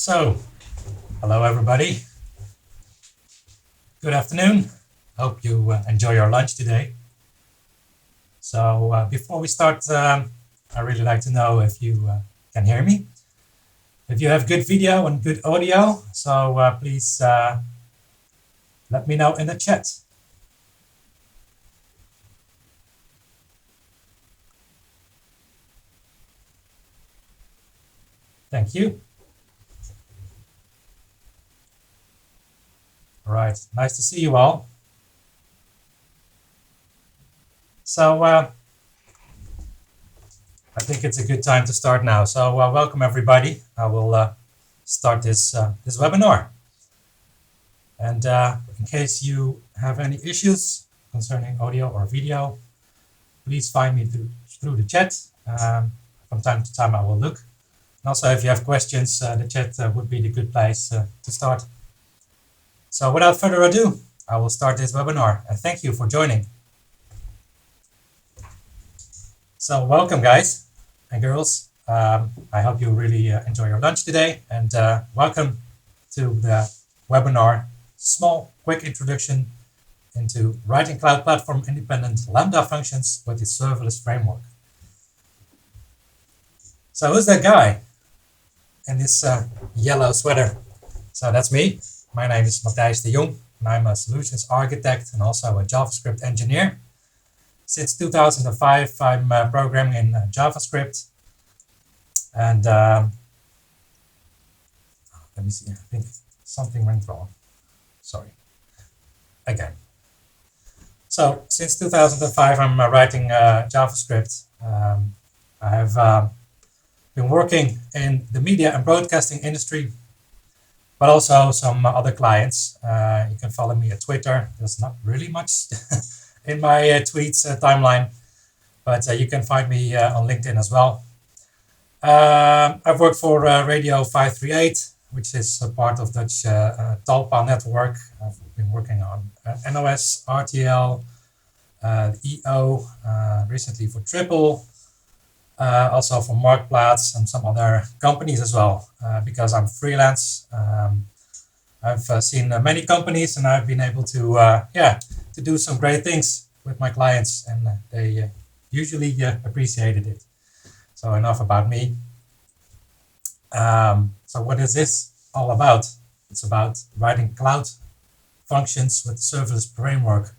So, hello everybody. Good afternoon. Hope you enjoy your lunch today. So before we start, I really like to know if you can hear me. If you have good video and good audio, so please let me know in the chat. Thank you. All right, nice to see you all. So I think it's a good time to start now. So welcome everybody. I will start this webinar. And in case you have any issues concerning audio or video, please find me through the chat. From time to time I will look. And also if you have questions, the chat would be the good place to start. So without further ado, I will start this webinar. And thank you for joining. So welcome guys and girls. I hope you really enjoy your lunch today, and welcome to the webinar, small quick introduction into writing cloud platform independent Lambda functions with the serverless framework. So who's that guy in this yellow sweater? So that's me. My name is Mathijs de Jong, and I'm a solutions architect and also a JavaScript engineer. Since 2005, I'm programming in JavaScript. And let me see, I think something went wrong. Sorry. Again. So since 2005, I'm writing JavaScript. I have been working in the media and broadcasting industry, but also some other clients. You can follow me at Twitter. There's not really much in my tweets timeline, but you can find me on LinkedIn as well. I've worked for Radio 538, which is a part of Dutch Talpa network. I've been working on NOS, RTL, EO, recently for Triple, also for Marktplaats and some other companies as well, because I'm freelance. I've seen many companies, and I've been able to to do some great things with my clients, and they usually appreciated it. So enough about me. So what is this all about? It's about writing cloud functions with serverless framework.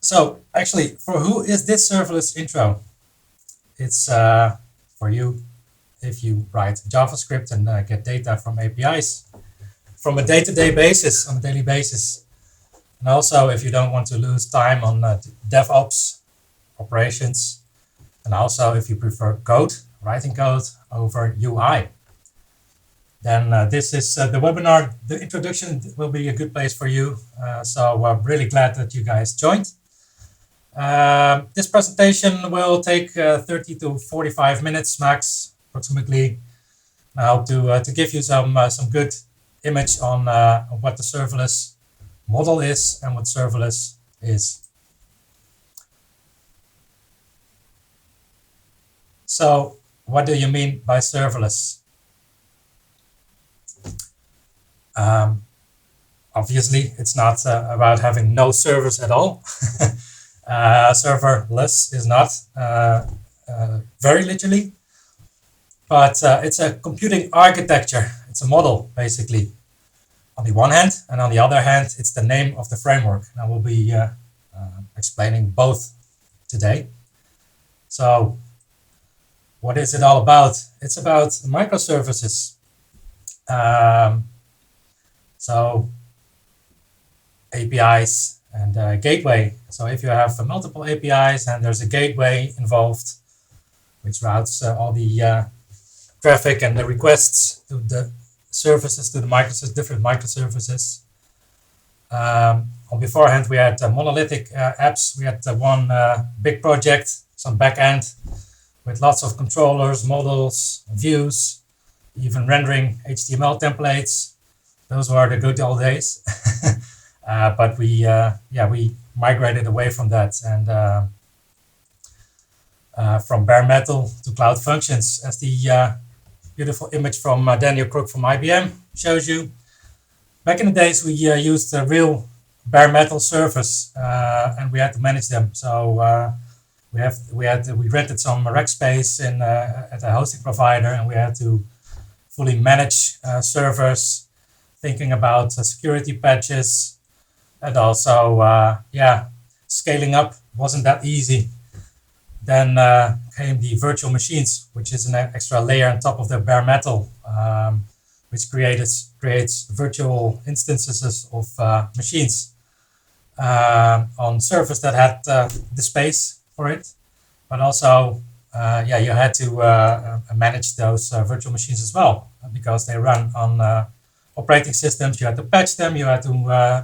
So actually, for who is this serverless intro? It's for you if you write JavaScript and get data from APIs from a day-to-day basis, on a daily basis. And also if you don't want to lose time on DevOps operations, and also if you prefer code, writing code over UI, then this is the webinar. The introduction will be a good place for you. So I'm really glad that you guys joined. This presentation will take 30 to 45 minutes max, approximately. I hope to give you some good image on what the serverless model is and what serverless is. So what do you mean by serverless? Obviously, it's not about having no servers at all. Serverless is not very literally, but it's a computing architecture. It's a model, basically, on the one hand, and on the other hand, it's the name of the framework. And I will be explaining both today. So what is it all about? It's about microservices. So APIs and gateway. So if you have multiple APIs and there's a gateway involved, which routes all the traffic and the requests to the services, to the different microservices. On beforehand, we had monolithic apps. We had one big project, some backend with lots of controllers, models, views, even rendering HTML templates. Those were the good old days. But we migrated away from that, and from bare metal to cloud functions, as the beautiful image from Daniel Crook from IBM shows you. Back in the days, we used real bare metal servers, and we had to manage them. So we rented some rack space in at a hosting provider, and we had to fully manage servers, thinking about security patches, and also scaling up wasn't that easy. Then came the virtual machines, which is an extra layer on top of the bare metal, which creates virtual instances of machines on servers that had the space for it, but also you had to manage those virtual machines as well, because they run on operating systems. You had to patch them, you had to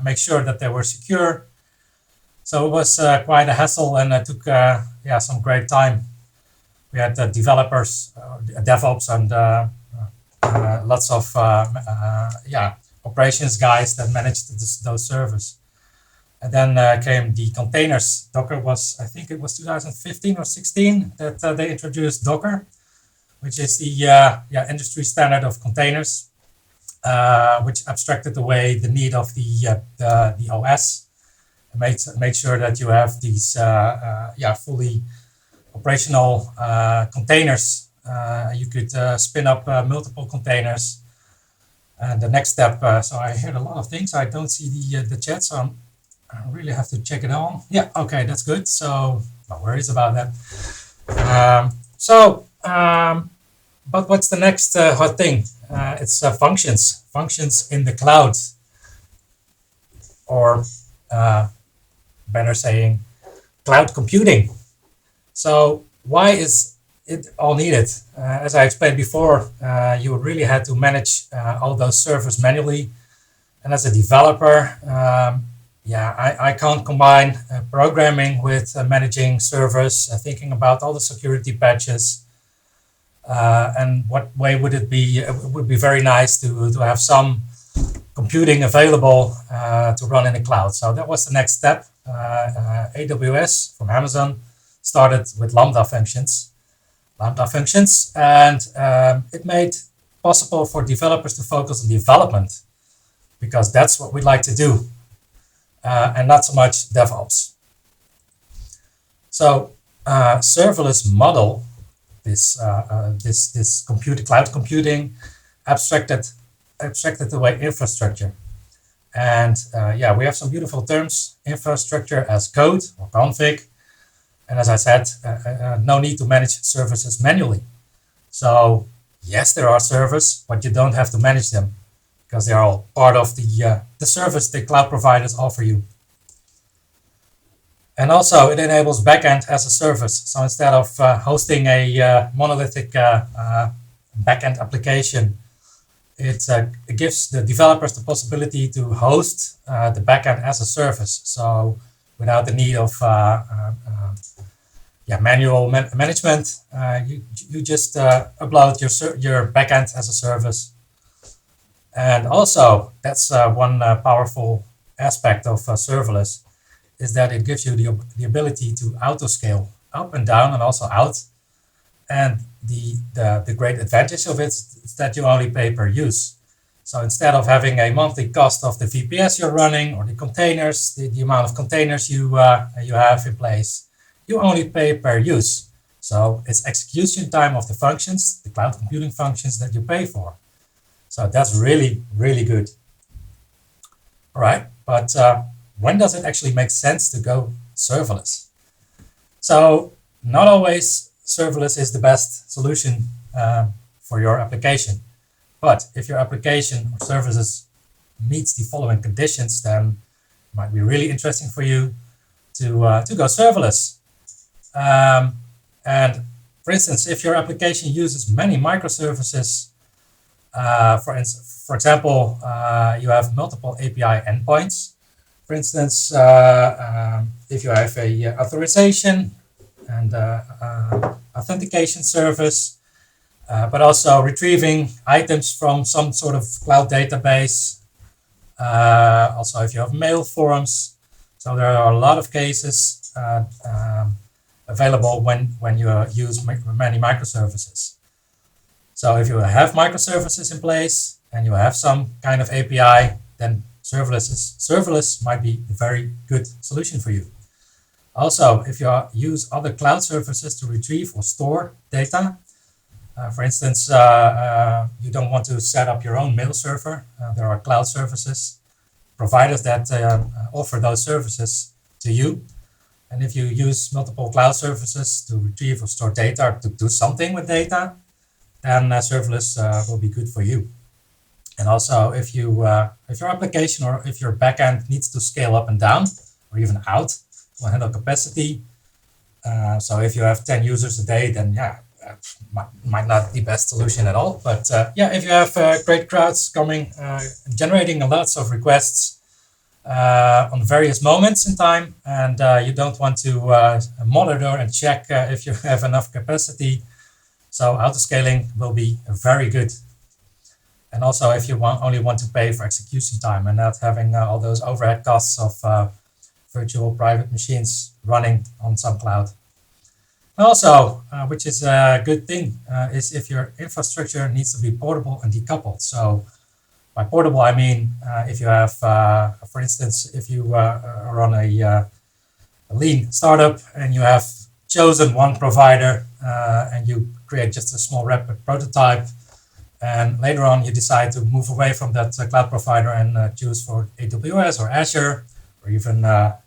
make sure that they were secure. So it was quite a hassle, and it took some great time. We had developers, DevOps, and lots of operations guys that managed those servers. And then came the containers. Docker was, I think it was 2015 or 16 that they introduced Docker, which is the industry standard of containers, which abstracted away the need of the OS. Made sure that you have these fully operational containers. You could spin up multiple containers. And the next step, so I heard a lot of things. I don't see the chat, so I really have to check it on. Yeah, okay, that's good. So no worries about that. But what's the next hot thing? It's functions. Functions in the cloud, or better saying, cloud computing. So why is it all needed? As I explained before, you really had to manage all those servers manually. And as a developer, I can't combine programming with managing servers, thinking about all the security patches. And what way would it be? It would be very nice to have some computing available to run in the cloud. So that was the next step. AWS from Amazon started with Lambda functions, and it made possible for developers to focus on development, because that's what we like to do, and not so much DevOps. So serverless model, this cloud computing, abstracted away infrastructure. And we have some beautiful terms: infrastructure as code or config. And as I said, no need to manage services manually. So yes, there are servers, but you don't have to manage them, because they are all part of the service the cloud providers offer you. And also it enables backend as a service. So instead of hosting a monolithic backend application, it gives the developers the possibility to host the backend as a service. So without the need of manual management, you just upload your backend as a service. And also, that's one powerful aspect of serverless, is that it gives you the ability to auto-scale up and down, and also out. And the great advantage of it is that you only pay per use. So instead of having a monthly cost of the VPS you're running, or the containers, the amount of containers you have in place, you only pay per use. So it's execution time of the functions, the cloud computing functions, that you pay for. So that's really, really good. All right, but when does it actually make sense to go serverless? So not always serverless is the best solution for your application. But if your application or services meets the following conditions, then it might be really interesting for you to go serverless. And for instance, if your application uses many microservices, for example, you have multiple API endpoints. For instance, if you have a authorization and authentication service, but also retrieving items from some sort of cloud database. Also, if you have mail forms. So there are a lot of cases available when you use many microservices. So if you have microservices in place and you have some kind of API, then serverless might be a very good solution for you. Also, if you use other cloud services to retrieve or store data, for instance, you don't want to set up your own mail server. There are cloud services, providers that offer those services to you. And if you use multiple cloud services to retrieve or store data or to do something with data, then serverless will be good for you. And also, if your application or if your backend needs to scale up and down, or even out, will handle capacity. So if you have 10 users a day, then yeah, might not be the best solution at all. But yeah, if you have great crowds coming, generating lots of requests on various moments in time, and you don't want to monitor and check if you have enough capacity, so autoscaling will be very good. And also if you only want to pay for execution time and not having all those overhead costs of virtual private machines running on some cloud. Also, which is a good thing, is if your infrastructure needs to be portable and decoupled. So by portable, I mean if you have, for instance, if you run a lean startup and you have chosen one provider and you create just a small rapid prototype, and later on you decide to move away from that cloud provider and choose for AWS or Azure or even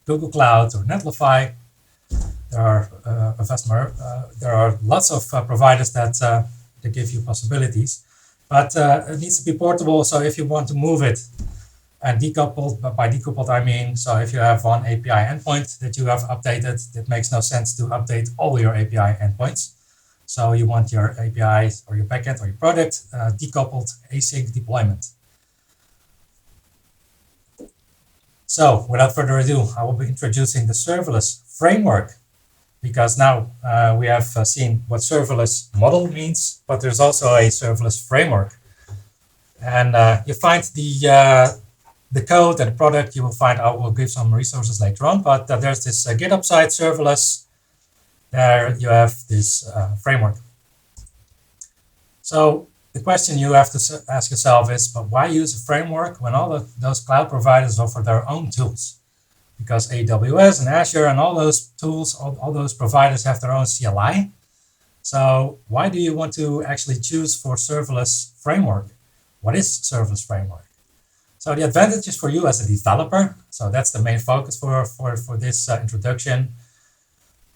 Google Cloud or Netlify. There are lots of providers that give you possibilities, but it needs to be portable. So if you want to move it and decoupled, but by decoupled I mean, so if you have one API endpoint that you have updated, it makes no sense to update all your API endpoints. So you want your APIs or your backend or your product decoupled async deployment. So without further ado, I will be introducing the serverless framework, because now we have seen what serverless model means, but there's also a serverless framework. And you find the code and the product you will find. I will give some resources later on, but there's this GitHub site, serverless. There you have this framework. So the question you have to ask yourself is, but why use a framework when all those cloud providers offer their own tools? Because AWS and Azure and all those tools, all those providers have their own CLI. So why do you want to actually choose for serverless framework? What is serverless framework? So the advantages for you as a developer, so that's the main focus for this introduction,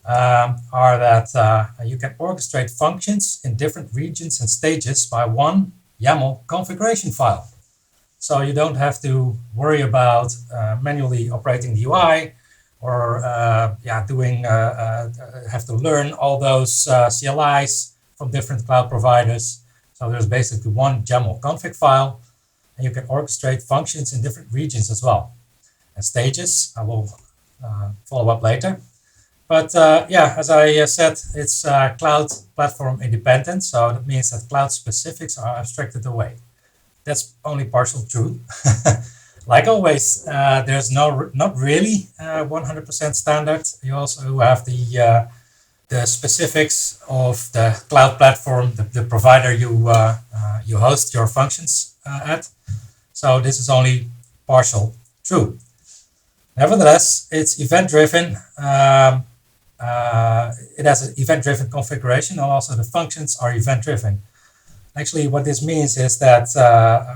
are that you can orchestrate functions in different regions and stages by one YAML configuration file. So you don't have to worry about manually operating the UI or have to learn all those CLIs from different cloud providers. So there's basically one YAML config file, and you can orchestrate functions in different regions as well. And stages, I will follow up later. But yeah, as I said, it's cloud platform independent. So that means that cloud specifics are abstracted away. That's only partial true. Like always, there's not really 100% standard. You also have the specifics of the cloud platform, the provider you host your functions at. So this is only partial true. Nevertheless, it's event-driven. It has an event-driven configuration, and also the functions are event-driven. Actually, what this means is that,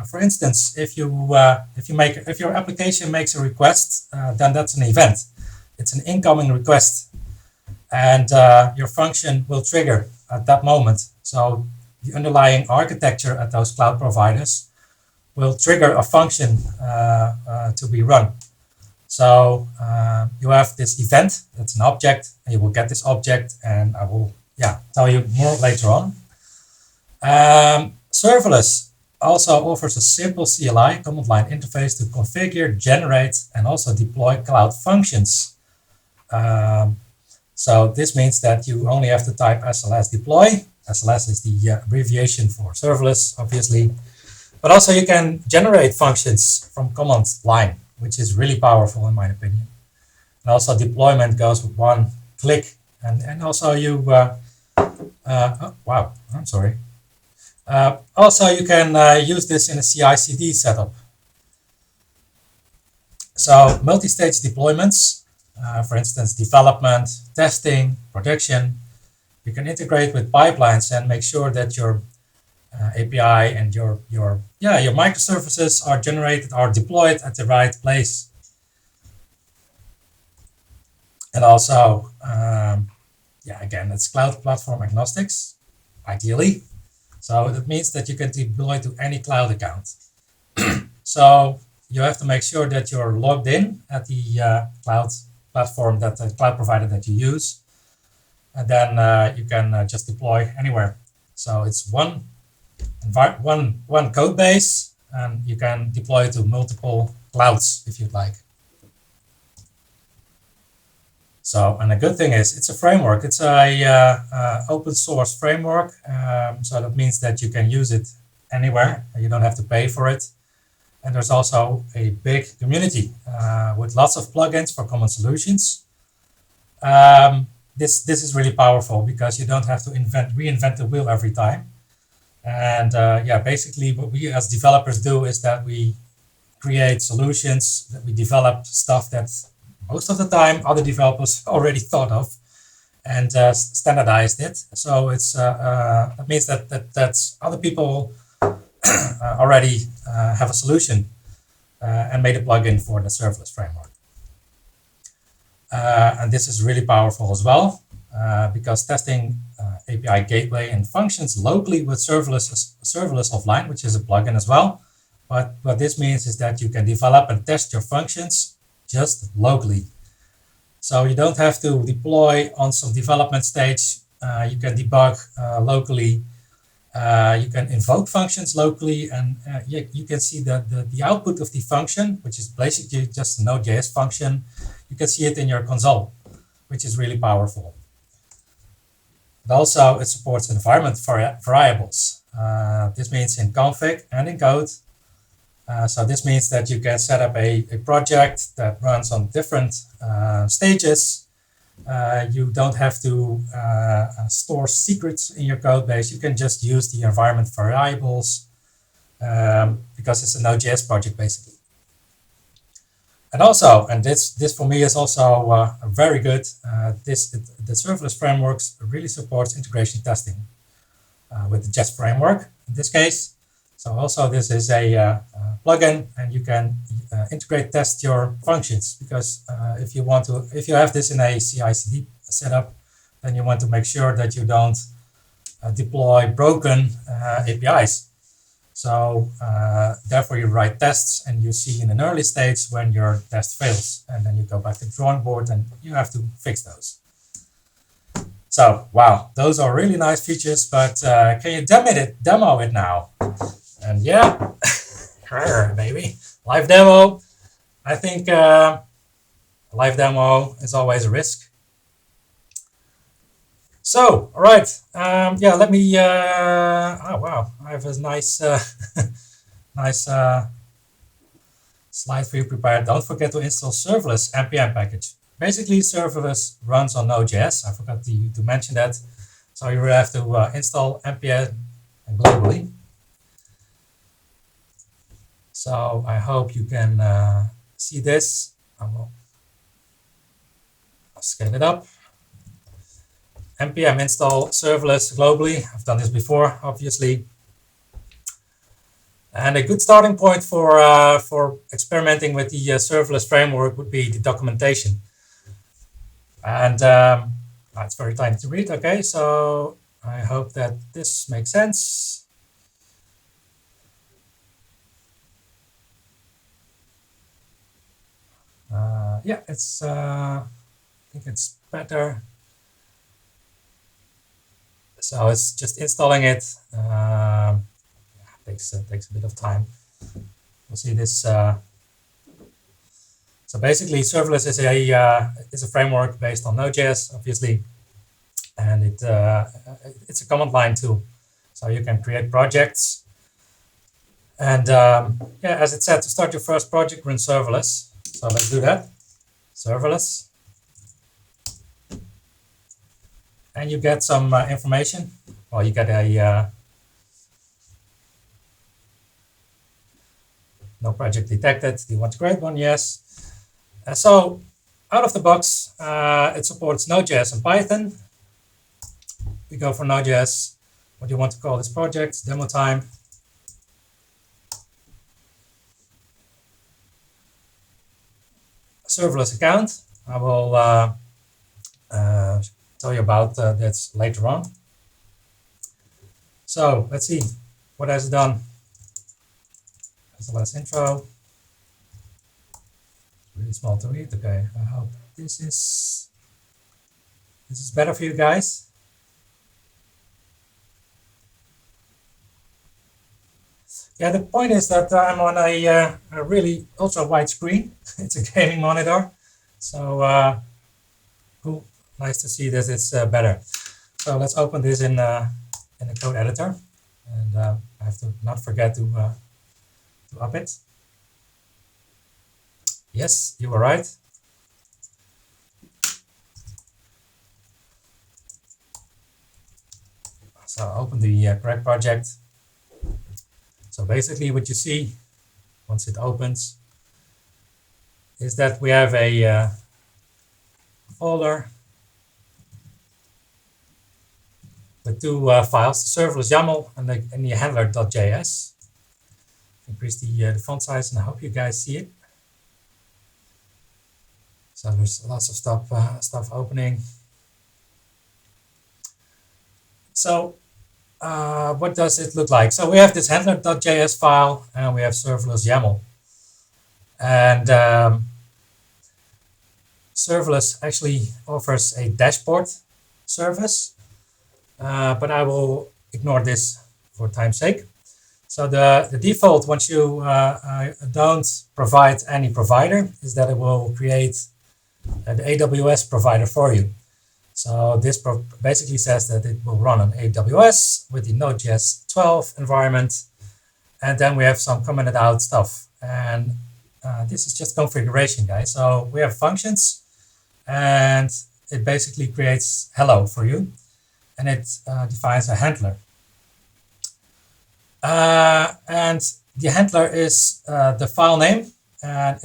for instance, if your application makes a request, then that's an event. It's an incoming request, and your function will trigger at that moment. So the underlying architecture at those cloud providers will trigger a function to be run. So you have this event, that's an object, and you will get this object, and I will tell you more later on. Serverless also offers a simple CLI, command line interface, to configure, generate, and also deploy cloud functions. So this means that you only have to type SLS deploy. SLS is the abbreviation for serverless, obviously. But also you can generate functions from command line, which is really powerful in my opinion. And also deployment goes with one click And also you, oh, wow, I'm sorry. Also, you can use this in a CI/CD setup. So multi-stage deployments, for instance, development, testing, production, you can integrate with pipelines and make sure that your API and your microservices are deployed at the right place. And also, again, it's cloud platform agnostics, ideally. So that means that you can deploy to any cloud account. So you have to make sure that you're logged in at the cloud platform, that the cloud provider that you use. And then you can just deploy anywhere. So it's one code base, and you can deploy to multiple clouds if you'd like. So, and the good thing is it's a framework. It's a open source framework. So that means that you can use it anywhere. You don't have to pay for it. And there's also a big community with lots of plugins for common solutions. This is really powerful because you don't have to reinvent the wheel every time. And basically what we as developers do is that we create solutions, that we develop stuff that most of the time other developers already thought of and standardized it. So it's that means that other people already have a solution and made a plugin for the serverless framework. And this is really powerful as well because testing API gateway and functions locally with serverless offline, which is a plugin as well. But what this means is that you can develop and test your functions just locally. So you don't have to deploy on some development stage. You can debug locally. You can invoke functions locally, and you can see the output of the function, which is basically just a Node.js function. You can see it in your console, which is really powerful. And also, it supports environment variables. This means in config and in code. So this means that you can set up a project that runs on different stages. You don't have to store secrets in your code base. You can just use the environment variables because it's a Node.js project basically. And also, and this for me is also very good, the serverless frameworks really supports integration testing with the Jest framework in this case. So also this is a plugin, and you can integrate test your functions because if you have this in a CI/CD setup, then you want to make sure that you don't deploy broken APIs. So therefore you write tests and you see in an early stage when your test fails, and then you go back to the drawing board and you have to fix those. So wow, those are really nice features, but can you demo it now? And yeah, baby, live demo. I think live demo is always a risk. So, all right, let me, oh wow, I have a nice, nice slide for you prepared. Don't forget to install serverless npm package. Basically, serverless runs on Node.js. I forgot to mention that. So you will have to install npm globally. So I hope you can see this. I will scale it up. npm install serverless globally. I've done this before, obviously. And a good starting point for experimenting with the serverless framework would be the documentation. And it's very tiny to read. Okay, so I hope that this makes sense. It's I think it's better. So it's just installing it. Takes a bit of time. We'll see this. So basically, serverless is a framework based on Node.js, obviously, and it's a command line tool. So you can create projects. And as it said, to start your first project, run serverless. So let's do that. Serverless. and you get some information. Well, you get a no project detected. Do you want to create one? Yes. So out of the box, it supports Node.js and Python. We go for Node.js. What do you want to call this project? Demo time. Serverless account. I will tell you about that later on. So let's see, what has it done? That's the last intro. Really small to read. Okay, I hope this is better for you guys. Yeah, the point is that I'm on a really ultra wide screen. It's a gaming monitor, so cool. Nice to see that it's better. So let's open this in the code editor, and I have to not forget to up it. Yes, you were right. So open the correct project. So basically what you see once it opens is that we have a folder with two files, the serverless YAML and the handler.js. Increase the font size, and I hope you guys see it. So there's lots of stuff opening. So what does it look like? So we have this handler.js file and we have serverless YAML. And serverless actually offers a dashboard service, but I will ignore this for time's sake. So the default, once you don't provide any provider, is that it will create the AWS provider for you. So this basically says that it will run on AWS with the Node.js 12 environment. And then we have some commented out stuff. And this is just configuration, guys. So we have functions, and it basically creates hello for you. And it defines a handler. And the handler is the file name, and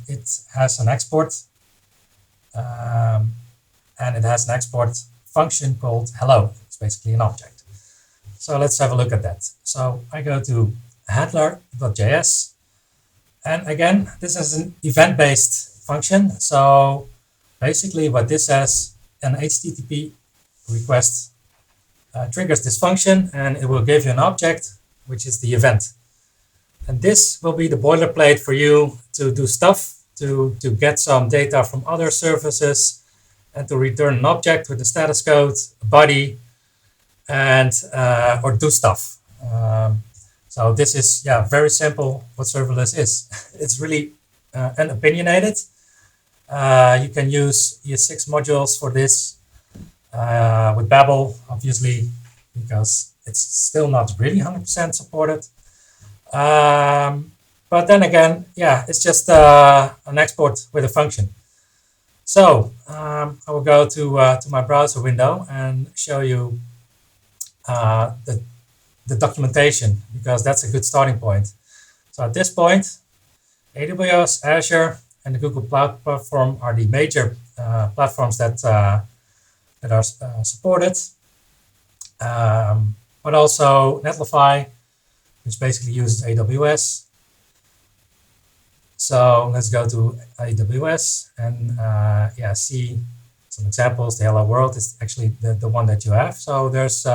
it has an export. And it has an export function called hello. It's basically an object. So let's have a look at that. So I go to handler.js. And again, this is an event-based function. So basically what this says, an HTTP request triggers this function, and it will give you an object, which is the event. And this will be the boilerplate for you to do stuff, to get some data from other services, and to return an object with a status code, a body, and or do stuff. So this is very simple what serverless is. It's really unopinionated. You can use ES6 modules for this with Babel, obviously, because it's still not really 100% supported. But then again, it's just an export with a function. So I will go to my browser window and show you the documentation, because that's a good starting point. So at this point, AWS, Azure, and the Google Cloud Platform are the major platforms that are supported. But also Netlify, which basically uses AWS. So let's go to AWS and see some examples. The Hello World is actually the one that you have. So there's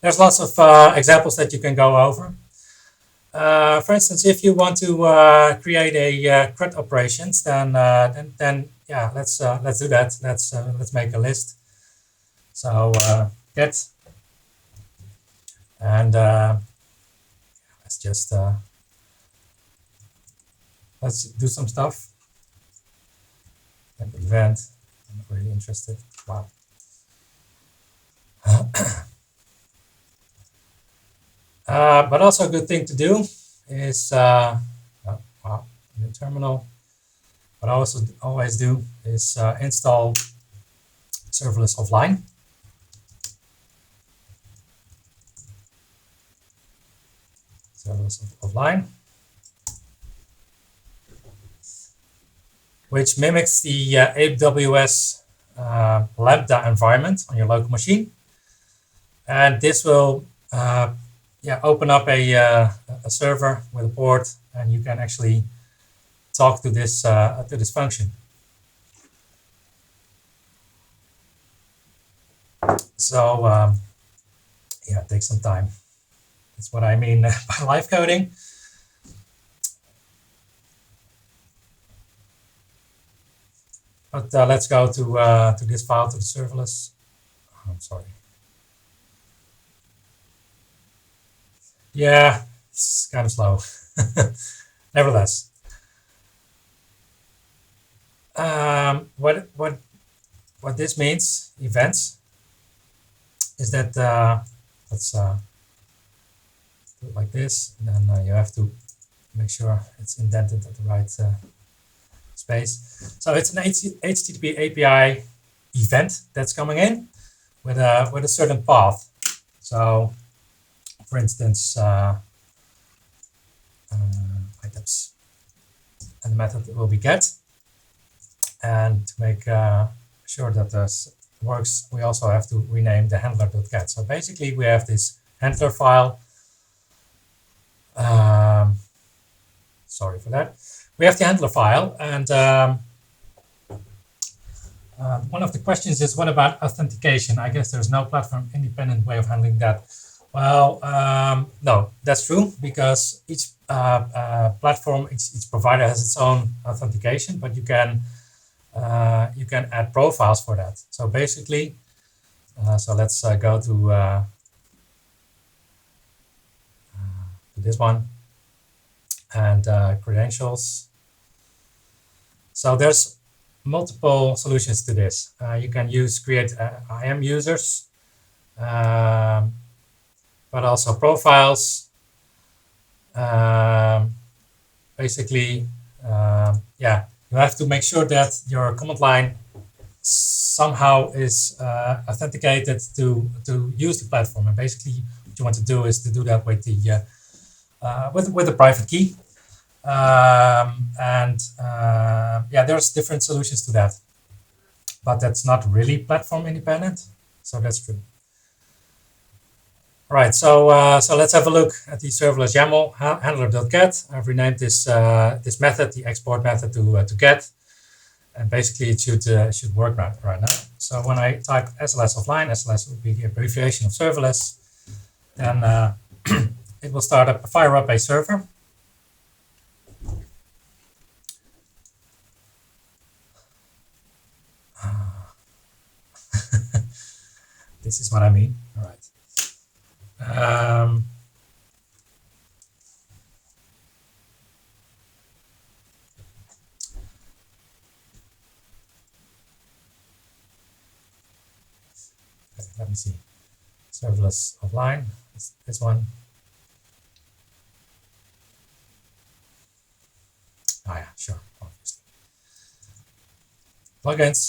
there's lots of examples that you can go over. For instance, if you want to create a CRUD operations, then let's do that. Let's make a list. So get, and let's just let's do some stuff. An event. I'm not really interested. Wow. But also a good thing to do is new terminal. What I also always do is install serverless offline. serverless offline, which mimics the AWS Lambda environment on your local machine. And this will open up a server with a port, and you can actually talk to this function. So it takes some time. That's what I mean by live coding. But let's go to this file, to the serverless. Oh, I'm sorry. Yeah, it's kind of slow. Nevertheless, what this means, events, is that let's do it like this, and then you have to make sure it's indented at the right space. So it's an HTTP API event that's coming in with a certain path. So, for instance, items, and the method will be get. And to make sure that this works, we also have to rename the handler.get. So basically, we have this handler file. Sorry for that. We have the handler file, and one of the questions is, what about authentication? I guess there's no platform independent way of handling that. Well, no, that's true, because each platform, each provider has its own authentication, but you can add profiles for that. So basically, so let's go to this one, and credentials. So there's multiple solutions to this. You can create IAM users, but also profiles. Basically, you have to make sure that your command line somehow is authenticated to use the platform. And basically, what you want to do is to do that with the with a private key. There's different solutions to that, but that's not really platform independent. So that's true. All right, so let's have a look at the serverless YAML handler.get. I've renamed this this method, the export method, to get, and basically it should work right now. So when I type SLS offline, SLS will be the abbreviation of serverless, then it will fire up a server. This is what I mean. All right. Okay, let me see. Serverless offline. This one. Oh yeah, sure, obviously. Plugins,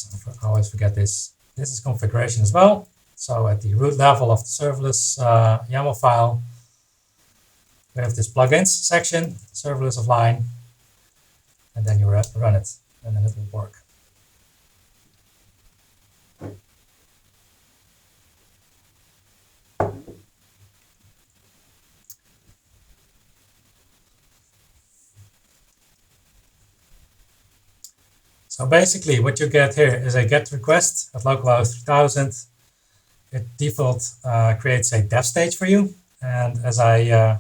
I always forget this. This is configuration as well. So at the root level of the serverless YAML file, we have this plugins section, serverless offline, and then you run it, and then it will work. So basically what you get here is a GET request at localhost 3000. It default creates a dev stage for you. And as I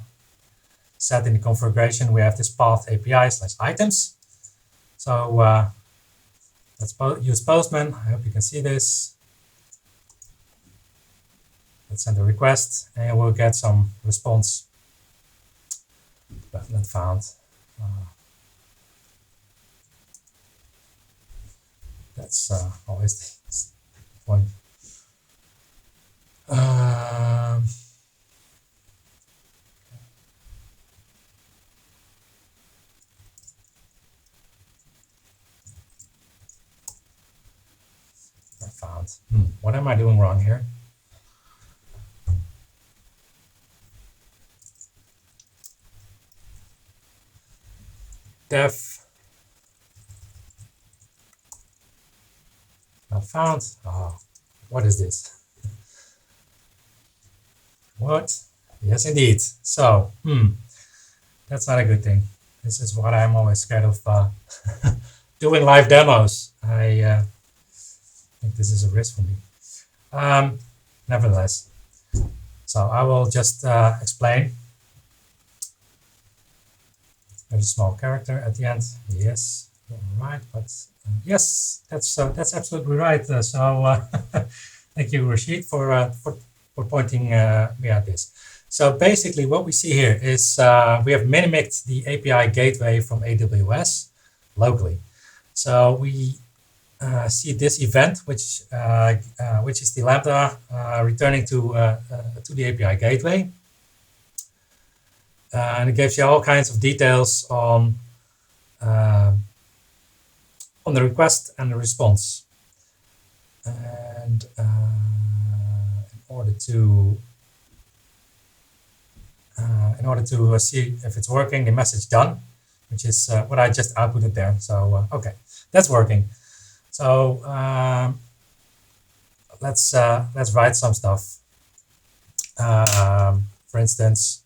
said in the configuration, we have this path API/items. So let's use Postman. I hope you can see this. Let's send a request, and we'll get some response. Not found. That's always the point. I found. What am I doing wrong here? Dev not found. Oh, what is this? What? Yes, indeed. So, that's not a good thing. This is what I'm always scared of doing live demos. I think this is a risk for me. Nevertheless, so I will just explain. There's a small character at the end. Yes, right, but yes, that's absolutely right. Thank you, Rashid, for pointing me at this. So basically, what we see here is we have mimicked the API gateway from AWS locally. So we see this event, which is the Lambda returning to the API gateway. And it gives you all kinds of details on the request and the response. And in order to see if it's working, the message done, which is what I just outputted there. So okay, that's working. So let's write some stuff. For instance,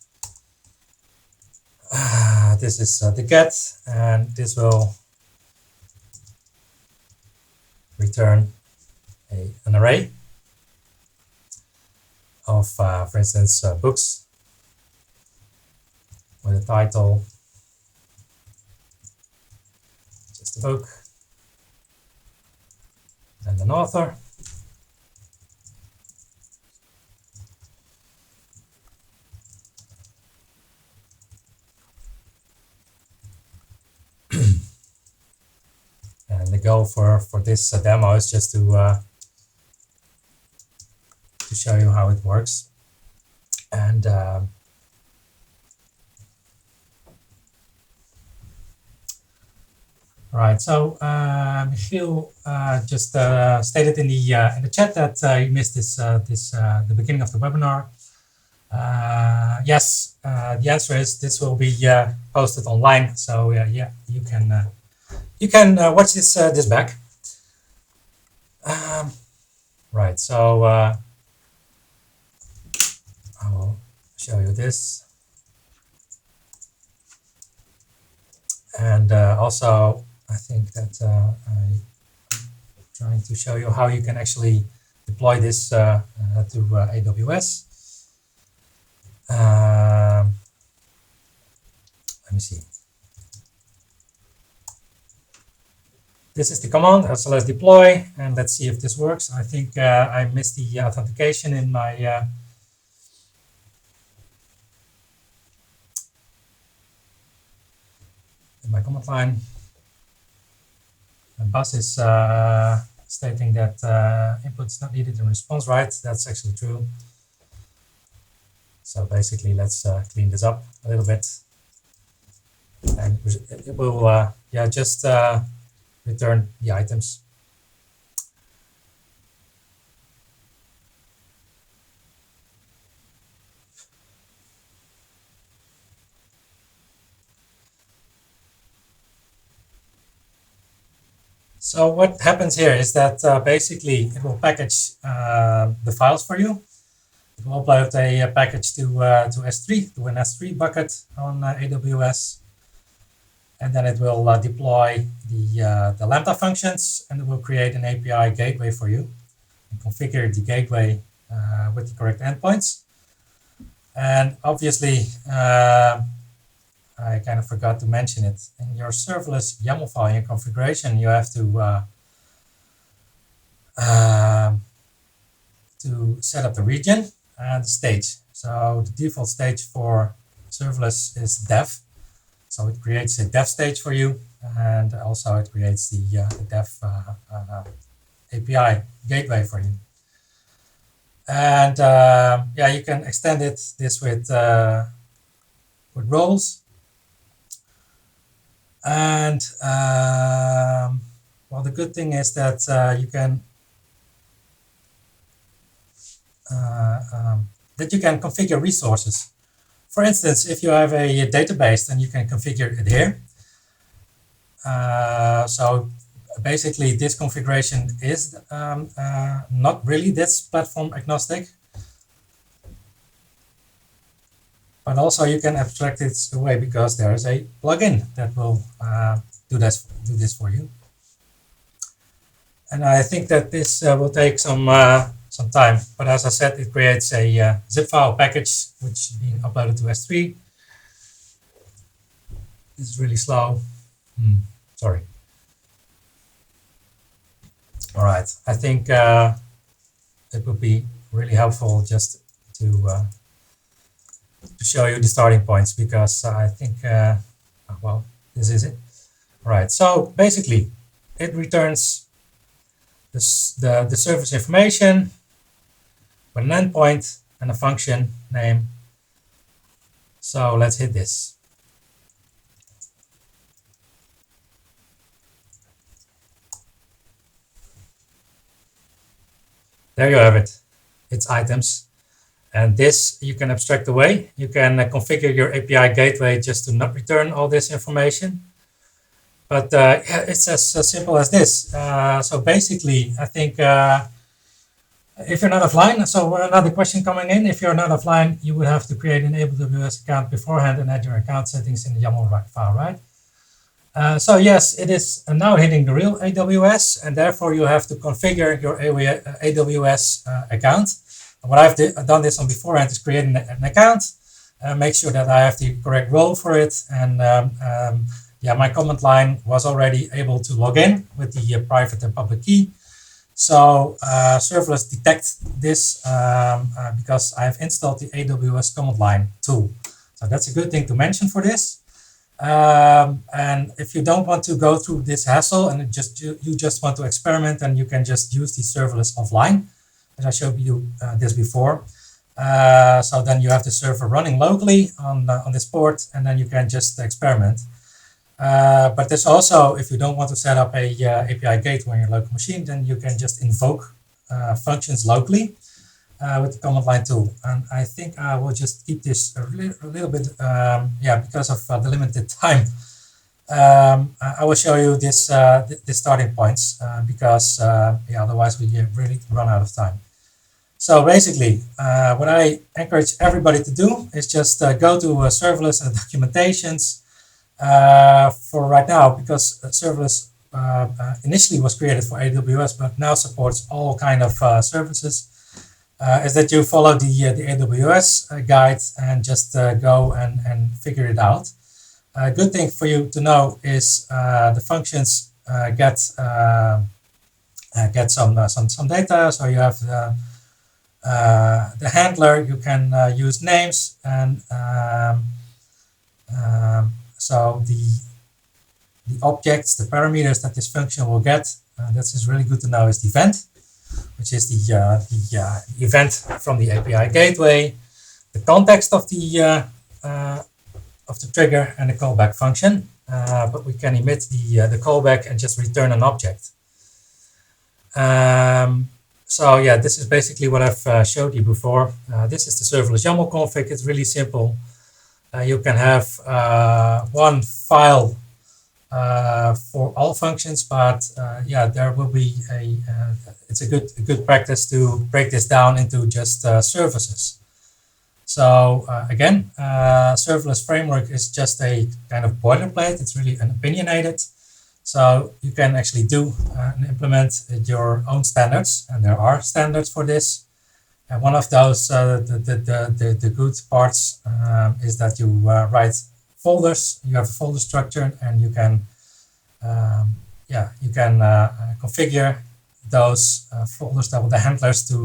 this is the get, and this will return an array of, for instance, books with a title, just a book, and an author. And the goal for this demo is just to show you how it works. And right, so Michiel just stated in the chat that you missed the beginning of the webinar. Yes, the answer is this will be posted online. So yeah, you can watch this back. Right, so I will show you this, and also I think that I'm trying to show you how you can actually deploy this to AWS. Let me see. This is the command, so let's deploy, and let's see if this works. I think I missed the authentication in my command line. And Bus is stating that input is not needed in response, right? That's actually true. So basically, let's clean this up a little bit, and it will just return the items. So what happens here is that basically it will package the files for you. It will upload a package to S3, to an S3 bucket on AWS. And then it will deploy the Lambda functions, and it will create an API gateway for you and configure the gateway with the correct endpoints. And obviously, I kind of forgot to mention it. In your serverless YAML file, in your configuration, you have to set up the region and the stage. So the default stage for serverless is dev. So it creates a dev stage for you, and also it creates the dev API gateway for you. And you can extend this with roles. And well, the good thing is that you can configure resources. For instance, if you have a database, then you can configure it here. So basically, this configuration is not really this platform agnostic, but also you can abstract it away because there is a plugin that will do this for you. And I think that this will take some time. But as I said, it creates a zip file package which is being uploaded to S3. It's really slow. Sorry. All right. I think it would be really helpful just to show you the starting points, because I think, well, this is it. All right. So basically, it returns the service information with an endpoint and a function name. So let's hit this. There you have it. It's items. And this you can abstract away. You can configure your API gateway just to not return all this information. But yeah, it's as simple as this. So basically, I think if you're not offline, so another question coming in, if you're not offline, you would have to create an AWS account beforehand and add your account settings in the YAML file, right? So yes, it is now hitting the real AWS, and therefore you have to configure your AWS account. What I've done this on beforehand is create an account, make sure that I have the correct role for it, and yeah, my command line was already able to log in with the private and public key. So Serverless detects this because I've installed the AWS command line tool. So that's a good thing to mention for this. And if you don't want to go through this hassle and you just want to experiment, and you can just use the serverless offline, as I showed you this before. So then you have the server running locally on this port, and then you can just experiment. But there's also, if you don't want to set up a API gateway on your local machine, then you can just invoke functions locally with the command line tool. And I think I will just keep this a little bit, yeah, because of the limited time. I will show you this the starting points because yeah, otherwise we really run out of time. So basically, what I encourage everybody to do is just go to serverless and documentations for right now, because serverless initially was created for AWS, but now supports all kind of services. Is that you follow the AWS guide and just go and figure it out. A good thing for you to know is the functions get some data. So you have the handler. You can use names, and so the objects, the parameters that this function will get. That is really good to know. Is the event, which is the event from the API gateway, the context of the trigger, and the callback function. But we can emit the callback and just return an object. So yeah, this is basically what I've showed you before. This is the serverless YAML config. It's really simple. You can have one file for all functions, but yeah, there will be it's a good practice to break this down into just services. So again, Serverless Framework is just a kind of boilerplate. It's really an opinionated. So you can actually do and implement your own standards, and there are standards for this. And one of those, the good parts is that you write folders. You have a folder structure, and you can, yeah, you can configure those folders, the handlers to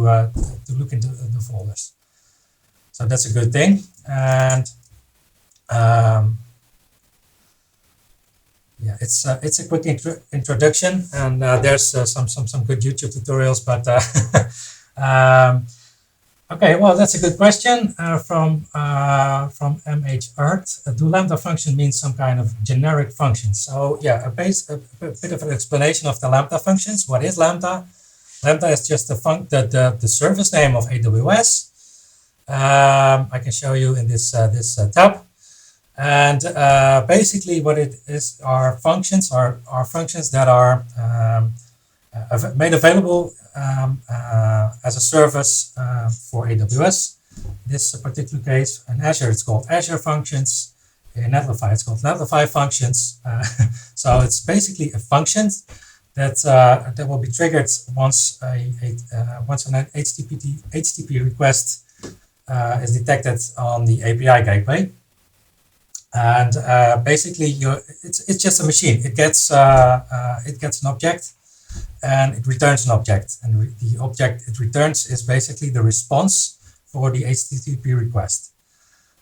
look into the folders. So that's a good thing. And yeah, it's a quick introduction, and there's some good YouTube tutorials, but okay, well, that's a good question from MH Earth. Do Lambda function mean some kind of generic function? So yeah, a bit of an explanation of the Lambda functions. What is Lambda? Lambda is just the service name of AWS. I can show you in this tab. And basically what it is are functions, are functions that are made available as a service for AWS. In this particular case, in Azure, it's called Azure Functions. In Netlify, it's called Netlify Functions. So it's basically a function that will be triggered once once an HTTP request is detected on the API gateway. And basically, it's just a machine. It gets an object, and it returns an object. And the object it returns is basically the response for the HTTP request.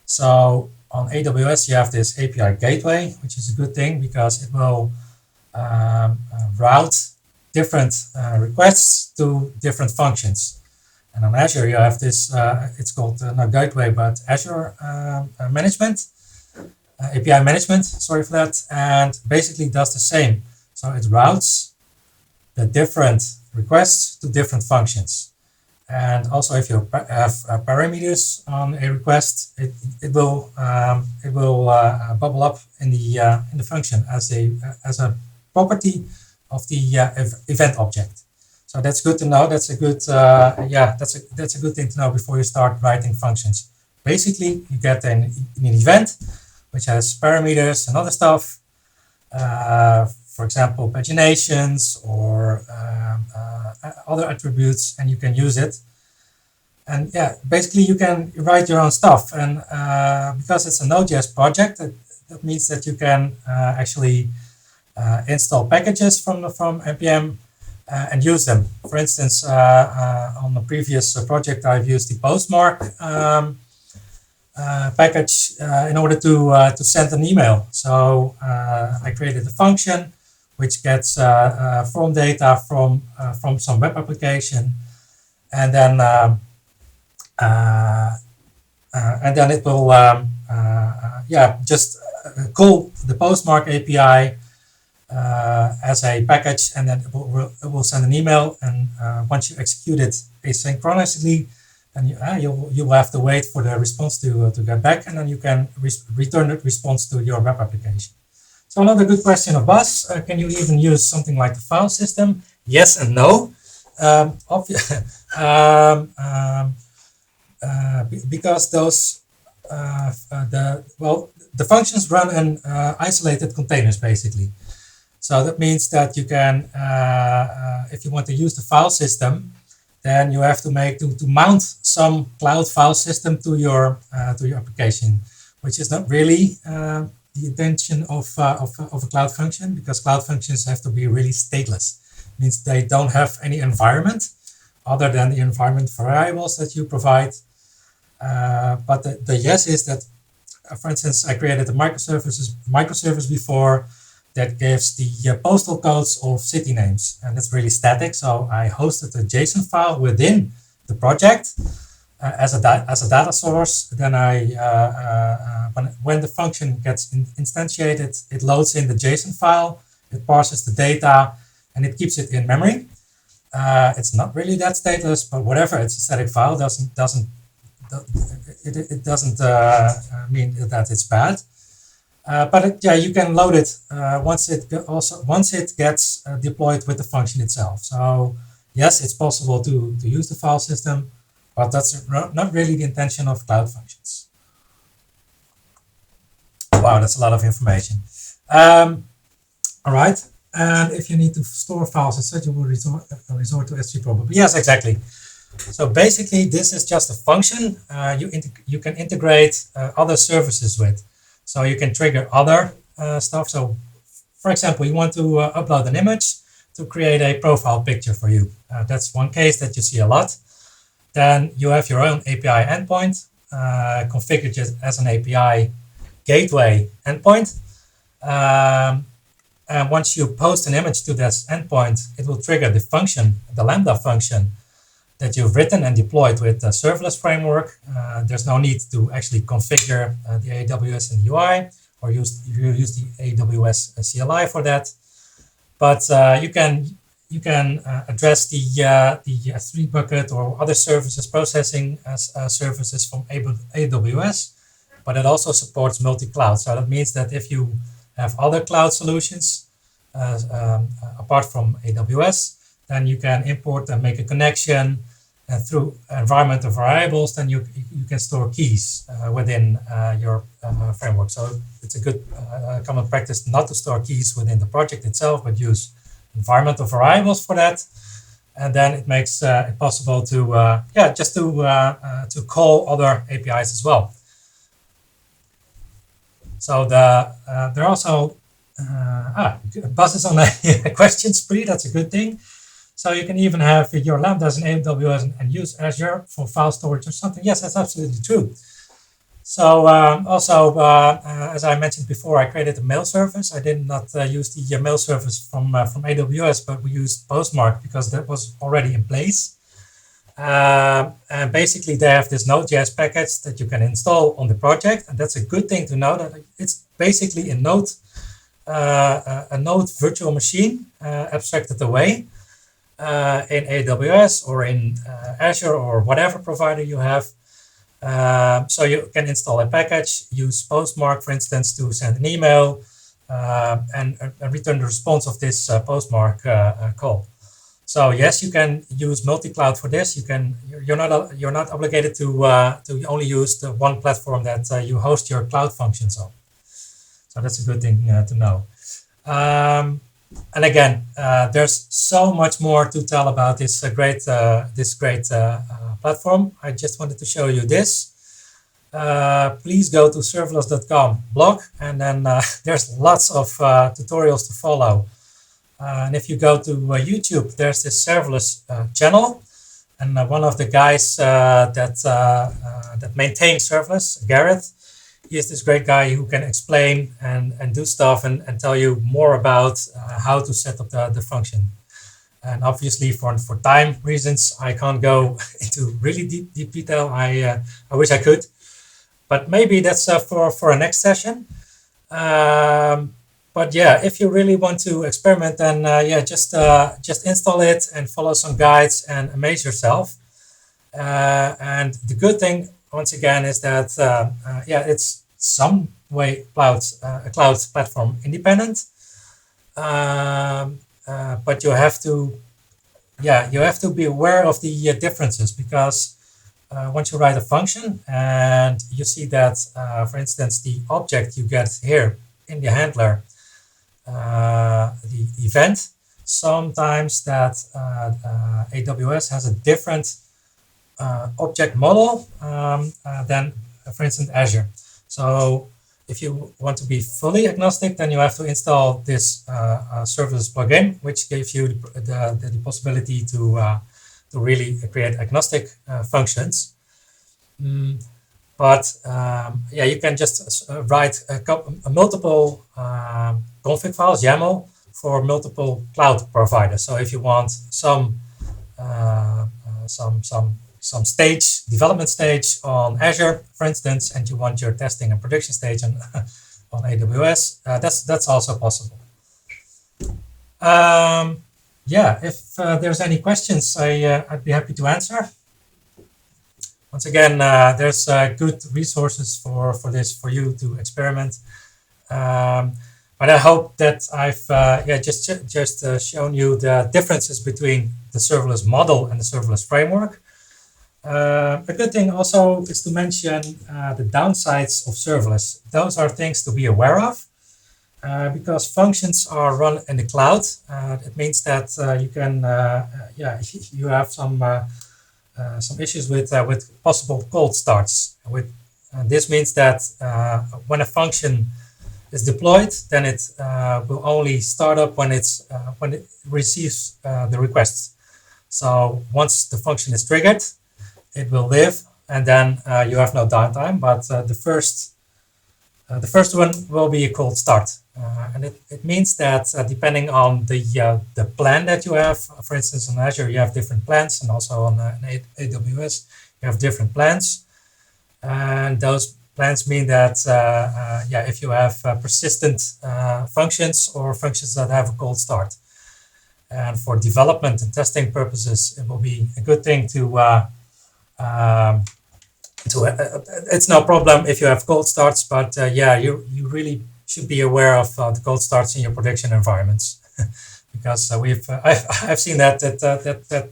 So on AWS, you have this API gateway, which is a good thing because it will route different requests to different functions. And on Azure, you have this, it's called not gateway, but Azure management. API management, sorry for that, and basically does the same. So it routes the different requests to different functions. And also, if you have parameters on a request, it will bubble up in the function as a property of the event object. So that's good to know. That's a good that's a good thing to know before you start writing functions. Basically, you get an event which has parameters and other stuff, for example, paginations or other attributes, and you can use it. And yeah, basically you can write your own stuff. And because it's a Node.js project, that means that you can actually install packages from npm and use them. For instance, on the previous project, I've used the postmark package in order to send an email. So I created a function which gets form data from some web application, and then it will just call the postmark API as a package, and then it will send an email. And once you execute it asynchronously, and you will have to wait for the response to get back, and then you can return the response to your web application. So another good question of Bas, can you even use something like the file system? Yes and no. Because those the functions run in isolated containers basically. So that means that you can, if you want to use the file system, then you have to mount some cloud file system to your application, which is not really the intention of a cloud function, because cloud functions have to be really stateless. It means they don't have any environment other than the environment variables that you provide. But the yes is that, for instance, I created a microservice before that gives the postal codes of city names, and it's really static. So I hosted a JSON file within the project as a data source. Then when the function gets instantiated, it loads in the JSON file, it parses the data, and it keeps it in memory. It's not really that stateless, but whatever. It's a static file. It doesn't mean that it's bad. But you can load it once it gets deployed with the function itself. So yes, it's possible to use the file system, but that's not really the intention of cloud functions. Wow, that's a lot of information. All right, and if you need to store files, etc., you will resort to S3 probably. Yes, exactly. So basically, this is just a function you can integrate other services with. So you can trigger other stuff. So for example, you want to upload an image to create a profile picture for you. That's one case that you see a lot. Then you have your own API endpoint configured as an API gateway endpoint. And once you post an image to that endpoint, it will trigger the function, the Lambda function that you've written and deployed with the Serverless Framework. There's no need to actually configure the AWS and the UI, or use the AWS CLI for that. But you can address the S3 bucket or other services processing as services from AWS but it also supports multi-cloud. So that means that if you have other cloud solutions apart from AWS, then you can import and make a connection, and through environmental variables, then you can store keys within your framework. So it's a good common practice not to store keys within the project itself, but use environmental variables for that. And then it makes it possible to just to call other APIs as well. So there are also buzzes on the question spree. That's a good thing. So you can even have your Lambdas in AWS and use Azure for file storage or something. Yes, that's absolutely true. So as I mentioned before, I created a mail service. I did not use the mail service from AWS, but we used Postmark because that was already in place. And basically, they have this Node.js package that you can install on the project, and that's a good thing to know. That it's basically a Node virtual machine abstracted away in AWS or in Azure or whatever provider you have. So you can install a package, use Postmark, for instance, to send an email and return the response of this Postmark call. So yes, you can use multi-cloud for this. You're not obligated to only use the one platform that you host your cloud functions on. So that's a good thing to know. And again, there's so much more to tell about this great platform. I just wanted to show you this. Please go to serverless.com blog, and then there's lots of tutorials to follow. And if you go to YouTube, there's this serverless channel, and one of the guys that maintains serverless, Gareth, he is this great guy who can explain and do stuff and tell you more about how to set up the function. And obviously, for time reasons, I can't go into really deep detail. I wish I could, but maybe that's for a next session. But yeah, if you really want to experiment, then just install it and follow some guides and amaze yourself. And the good thing, once again, is that it's some way a cloud platform independent. But you have to be aware of the differences, because once you write a function and you see that, for instance, the object you get here in the handler, the event, sometimes that AWS has a different object model than, for instance, Azure. So if you want to be fully agnostic, then you have to install this serverless plugin, which gives you the possibility to really create agnostic functions. But you can just write multiple config files, YAML, for multiple cloud providers. So if you want some development stage on Azure, for instance, and you want your testing and production stage on AWS, that's also possible. If there's any questions, I'd be happy to answer. Once again, there's good resources for this for you to experiment. But I hope that I've just shown you the differences between the serverless model and the serverless framework. A good thing also is to mention the downsides of serverless. Those are things to be aware of, because functions are run in the cloud. It means that you can you have some issues with possible cold starts. This means that when a function is deployed, then it will only start up when it receives the requests. So once the function is triggered, it will live, and then you have no downtime. But the first one will be a cold start, and it means that depending on the plan that you have, for instance, on Azure you have different plans, and also on AWS you have different plans, and those plans mean that if you have persistent functions or functions that have a cold start, and for development and testing purposes, it will be a good thing to it's no problem if you have cold starts, but yeah, you really should be aware of the cold starts in your production environments. Because I've seen that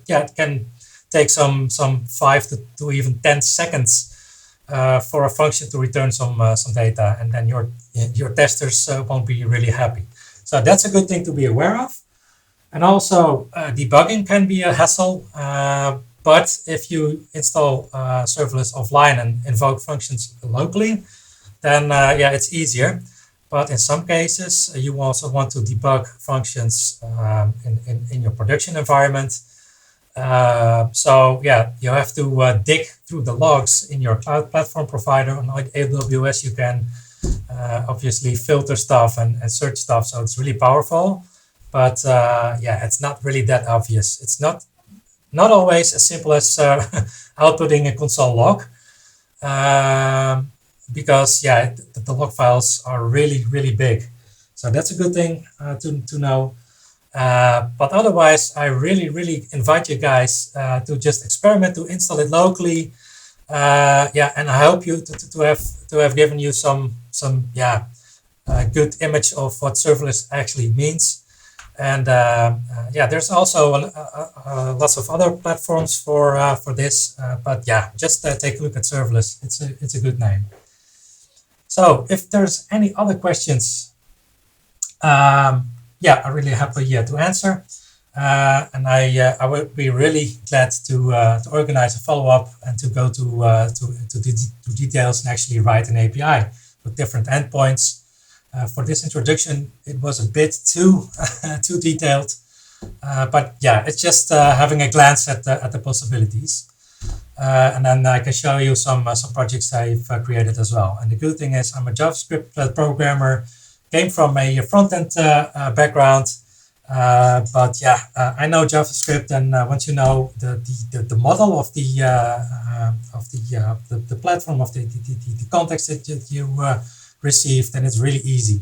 yeah, it can take some 5 to even 10 seconds for a function to return some data, and then your testers won't be really happy. So that's a good thing to be aware of. And also debugging can be a hassle, but if you install serverless offline and invoke functions locally, then yeah, it's easier. But in some cases, you also want to debug functions in your production environment. So yeah, you have to dig through the logs in your cloud platform provider. On AWS, you can obviously filter stuff and search stuff, so it's really powerful. But yeah, it's not really that obvious. It's not always as simple as outputting a console log. Because yeah, the log files are really big. So that's a good thing to know. But otherwise, I really invite you guys to just experiment, to install it locally. Yeah, and I hope you to have given you some yeah good image of what serverless actually means. And yeah, there's also lots of other platforms for this. But yeah, just take a look at serverless. It's a good name. So if there's any other questions, yeah, I'm really happy to answer. And I would be really glad to organize a follow-up and to go to details and actually write an API with different endpoints. For this introduction, it was a bit too too detailed, but yeah, it's just having a glance at the possibilities. And then I can show you some projects I've created as well. And the good thing is I'm a JavaScript programmer, came from a front-end background, but yeah, I know JavaScript, and once you know the model of the platform, of the context that you receive, then it's really easy.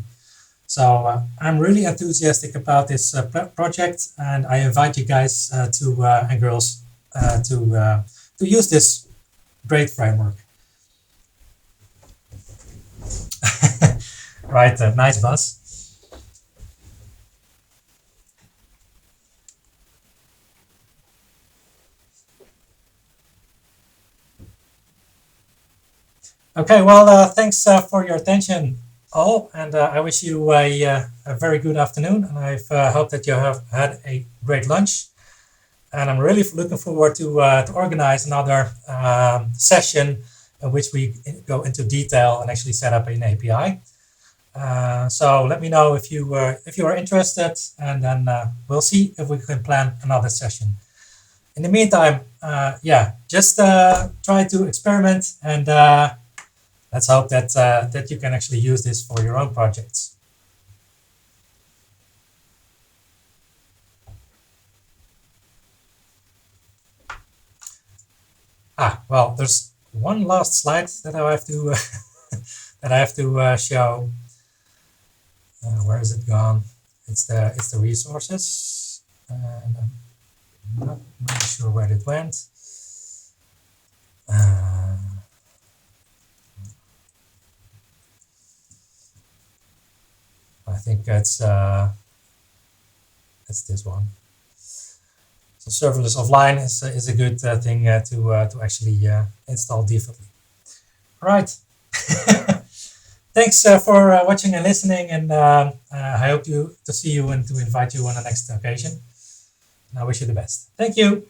So I'm really enthusiastic about this project, and I invite you guys and girls to use this great framework. Right, nice, Buzz. Okay, well, thanks for your attention all, and I wish you a very good afternoon, and I hope that you have had a great lunch. And I'm really looking forward to organize another session in which we go into detail and actually set up an API. So let me know if you are interested, and then we'll see if we can plan another session. In the meantime, yeah, just try to experiment, and let's hope that you can actually use this for your own projects. Well, there's one last slide that I have to that I have to show. Where is it gone? It's the resources, and I'm not really sure where it went. I think it's this one. So serverless offline is a good thing to actually install defaultly. All right. Thanks for watching and listening, and I hope to see you and to invite you on the next occasion. And I wish you the best. Thank you.